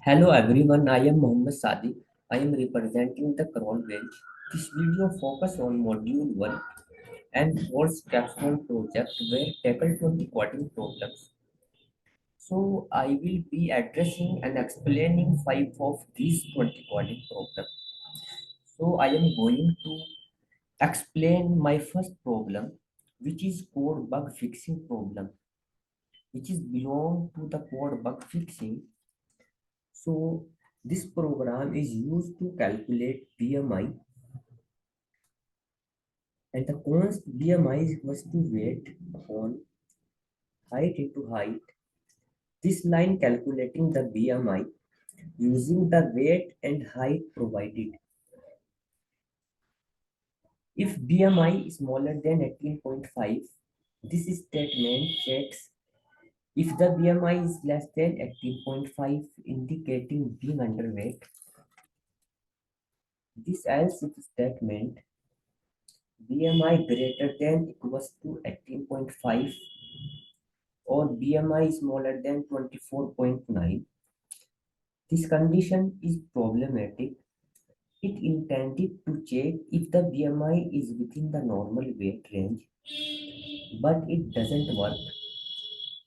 Hello everyone, I am Mohd Sadique. I am representing the Crawl Bench. This video focus on Module 1 and 4 capstone project where tackle 20 coding problems. So I will be addressing and explaining 5 of these 20 coding problems. So I am going to explain my first problem, which is code bug fixing problem, which is belong to the code bug fixing. So this program is used to calculate BMI, and the const BMI is equals to weight upon height into height. This line calculating the BMI using the weight and height provided. If BMI is smaller than 18.5, this statement checks if the BMI is less than 18.5, indicating being underweight. This else if statement BMI greater than equals to 18.5 or BMI smaller than 24.9. This condition is problematic. It intended to check if the BMI is within the normal weight range, but it doesn't work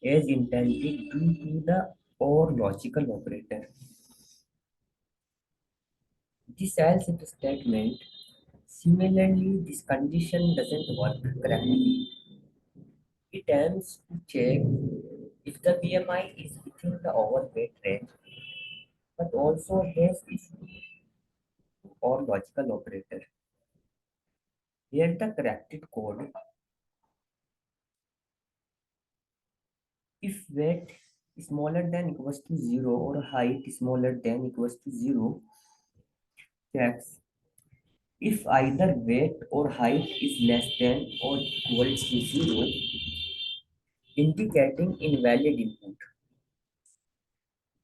as intended due to the or logical operator. This else if statement, similarly, this condition doesn't work correctly. It aims to check if the BMI is within the overweight range, but also has issue or logical operator. Here the corrected code. If weight is smaller than equals to 0 or height is smaller than equals to 0, checks if either weight or height is less than or equals to 0, indicating invalid input.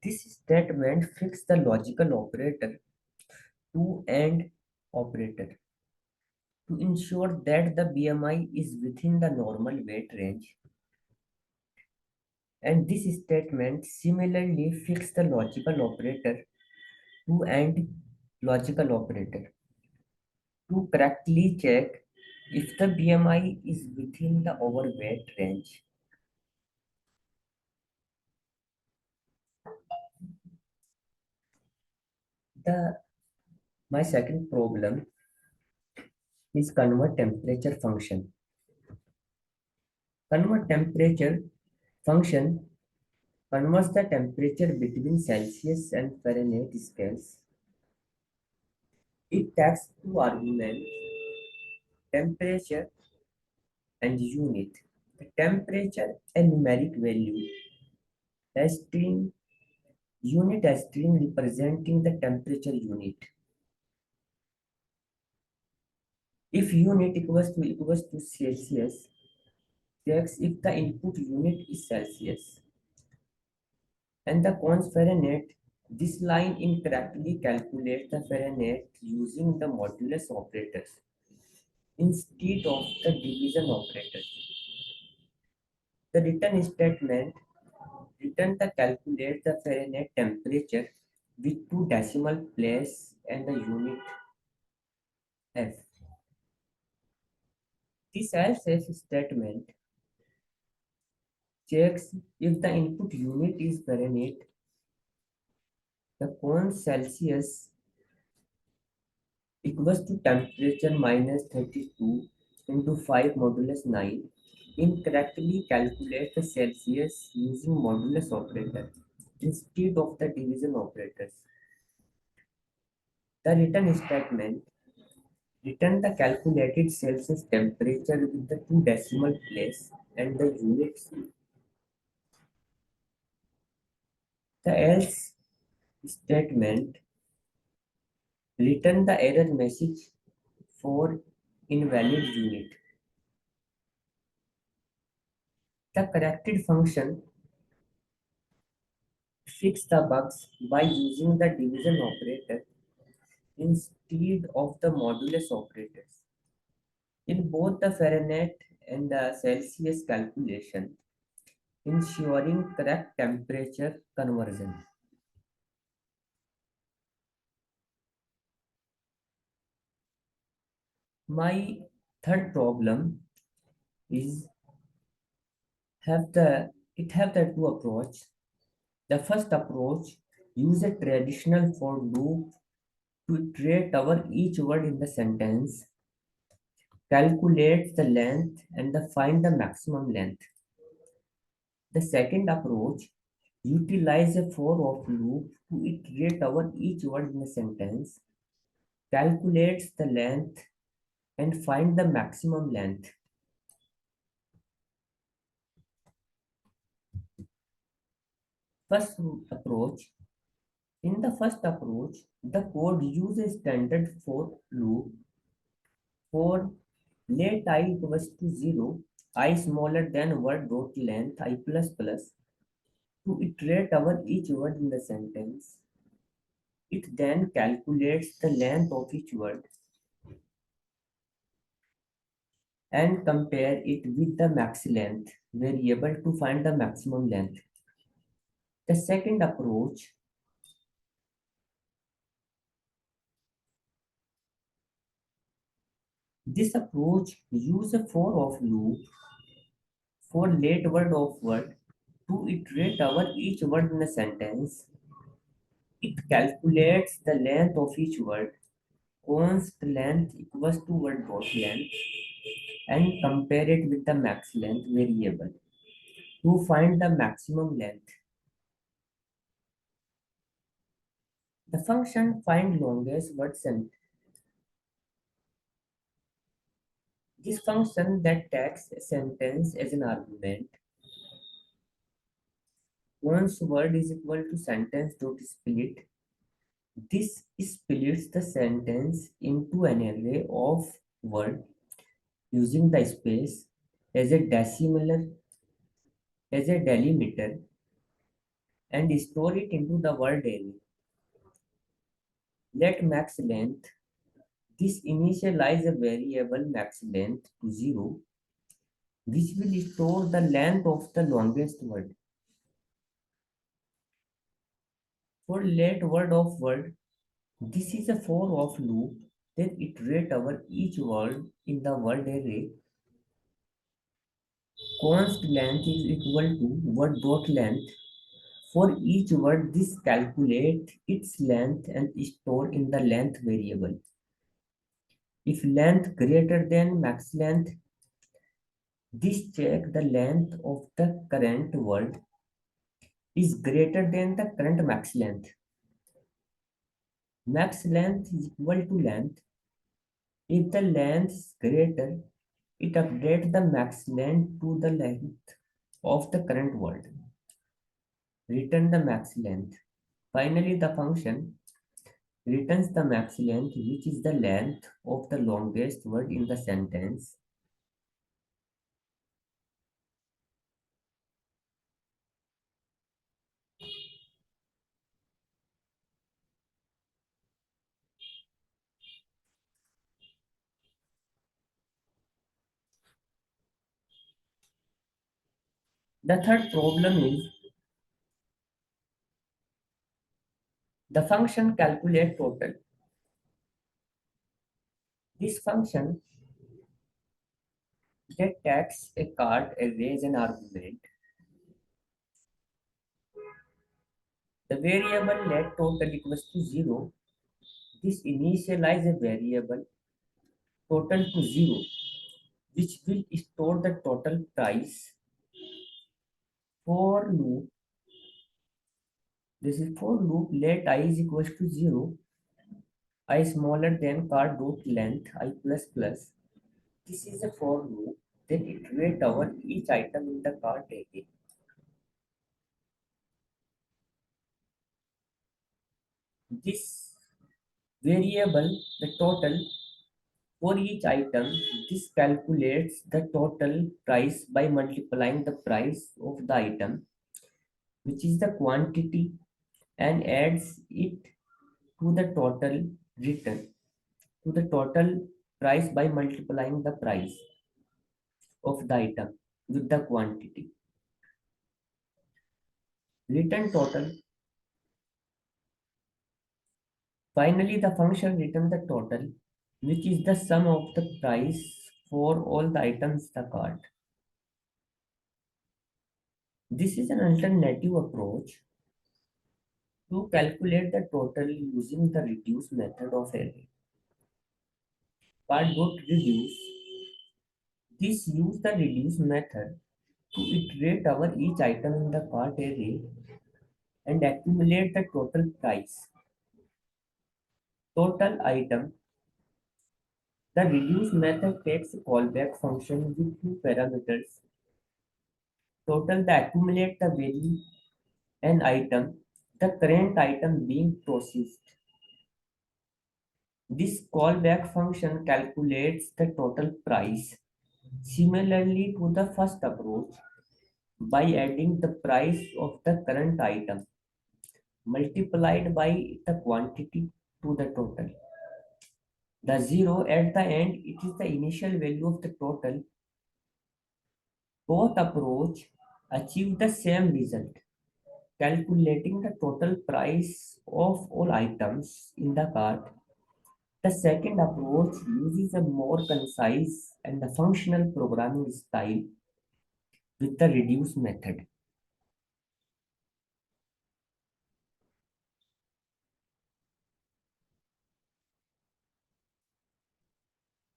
This statement fixes the logical operator to and operator to ensure that the BMI is within the normal weight range. And this statement similarly fixes the logical operator to and logical operator to correctly check if the BMI is within the overweight range. The My second problem is convert temperature function. Convert temperature function converts the temperature between Celsius and Fahrenheit scales. It takes two arguments, temperature and unit. The temperature a numeric value, a string unit a string representing the temperature unit. If unit equals to Celsius, checks if the input unit is Celsius. And the cons Fahrenheit, this line incorrectly calculates the Fahrenheit using the modulus operators instead of the division operators. The return statement return the calculate the Fahrenheit temperature with two decimal places and the unit F. This else if statement checks if the input unit is Fahrenheit, the cons Celsius equals to temperature minus 32 into 5 modulus 9. Incorrectly calculate the Celsius using modulus operator instead of the division operators. The return statement return the calculated Celsius temperature with the two decimal place and the units. The else statement return the error message for invalid unit. The corrected function fix the bugs by using the division operator instead of the modulus operators. In both the Fahrenheit and the Celsius calculation, ensuring correct temperature conversion. My third problem is have the it have the two approach. The first approach use a traditional for loop to iterate over each word in the sentence, calculate the length and find the maximum length. The second approach utilize a for of loop to iterate over each word in a sentence, calculates the length and find the maximum length. First approach. In the first approach, the code uses standard for loop for let I equals to 0, I smaller than word dot length I plus plus to iterate over each word in the sentence. It then calculates the length of each word and compare it with the max length variable to find the maximum length. The second approach, this approach uses a for of loop for late word of word to iterate over each word in a sentence. It calculates the length of each word, const length equals to word dot length, and compare it with the max length variable to find the maximum length. The function find longest word sentence. This function that takes a sentence as an argument, once word is equal to sentence dot split, this splits the sentence into an array of word using the space as a decimaler as a delimiter and store it into the word array. Let max length. This initialize a variable max length to 0, which will store the length of the longest word. For let word of word, this is a for of loop that iterate over each word in the word array. Const length is equal to word dot length. For each word, this calculate its length and store in the length variable. If length greater than max length, this check the length of the current word is greater than the current max length. Max length is equal to length. If the length is greater, it updates the max length to the length of the current word. Return the max length. Finally, the function returns the max length, which is the length of the longest word in the sentence. The third problem is the function calculate total. This function that takes a card array as an argument. The variable let total equals to 0. This initialize a variable total to 0, which will store the total price. For loop, this is for loop let I is equals to 0, I smaller than card dot length I plus plus. This is a for loop that iterate over each item in the card array. This variable, the total, for each item, this calculates the total price by multiplying the price of the item, which is the quantity, and adds it to the total return to the total price by multiplying the price of the item with the quantity. Return total. Finally, the function return the total which is the sum of the price for all the items in the cart. This is an alternative approach to calculate the total using the reduce method of array. Cart.reduce. This use the reduce method to iterate over each item in the cart array and accumulate the total price. Total item. The reduce method takes a callback function with two parameters. Total the accumulate the value an item, the current item being processed. This callback function calculates the total price. Similarly to the first approach, by adding the price of the current item multiplied by the quantity to the total. The zero at the end, it is the initial value of the total. Both approach achieve the same result, calculating the total price of all items in the cart. The second approach uses a more concise and a functional programming style with the reduce method.